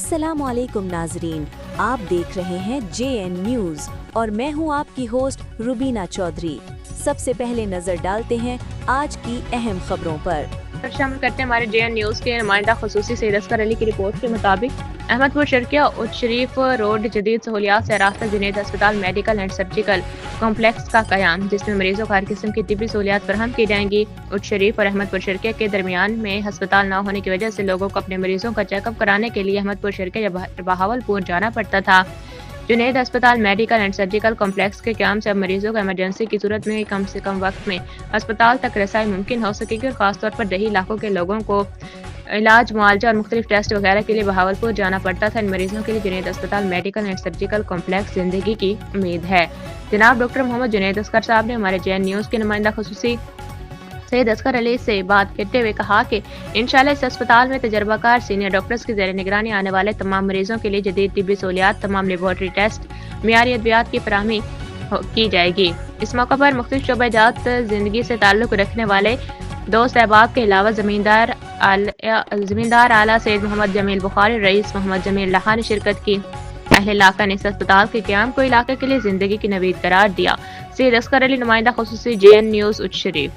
अस्सलाम वालेकुम नाजरीन, आप देख रहे हैं JN न्यूज़ और मैं हूं आपकी होस्ट रुबीना चौधरी। सबसे पहले नजर डालते हैं आज की अहम खबरों पर। शामिल करते हैं हमारे JN न्यूज़ के नुमाइंदा खसूसी सैयद असगर अली की रिपोर्ट के मुताबिक अहमदपुर शर्किया उच्च शरीफ रोड जदीद सहूलियात से रास्ता जुनैद अस्पताल मेडिकल एंड सर्जिकल कॉम्प्लेक्स का कयाम, जिसमें मरीजों को हर किस्म की तिब्बी सहूलियात फराहम की जाएंगी। उच्च शरीफ और अहमदपुर शर्किया के दरमियान में अस्पताल न होने की वजह से लोगों को अपने मरीजों का चेकअप कराने के लिए अहमदपुर शर्किया या बहावलपुर जाना पड़ता था। जुनैद अस्पताल मेडिकल एंड सर्जिकल कॉम्प्लेक्स के क्याम से अब मरीजों को इमरजेंसी की सूरत में कम से कम वक्त में अस्पताल तक रसाई मुमकिन हो सकेगी और खासतौर पर देही इलाकों के लोगों को इलाज, मुआवजा और मुख्तलिफ टेस्ट वगैरह के लिए बहावलपुर जाना पड़ता था। इन मरीजों के लिए जुनैद अस्पताल मेडिकल एंड सर्जिकल कॉम्प्लेक्स जिंदगी की उम्मीद है। जनाब डॉक्टर मोहम्मद जुनैद असगर साहब ने हमारे JN न्यूज़ के नुमाइंदा खसूसी सैयद असगर अली से बात करते हुए कहा कि इंशाल्लाह इस अस्पताल में तजर्बाकार सीनियर डॉक्टर्स की ज़ेर निगरानी आने वाले तमाम मरीजों के लिए जदीद तिब्बी सहूलियात, तमाम लेबॉर्ट्री टेस्ट, मियारी अद्वियात की फराहमी की जाएगी। इस मौका पर मुख्तलिफ शोबेजात जिंदगी से ताल्लुक़ रखने वाले दोस्त अहबाब के अलावा ज़मींदार आला सैयद मोहम्मद जमील बुखारी, रईस मोहम्मद जमील लहा ने शिरकत की। अहले इलाका ने इस अस्पताल के क़याम को इलाके के लिए ज़िंदगी की नवीद करार दिया। सैयद असगर अली, नुमाइंदा खसूसी JN न्यूज़ उच्च शरीफ।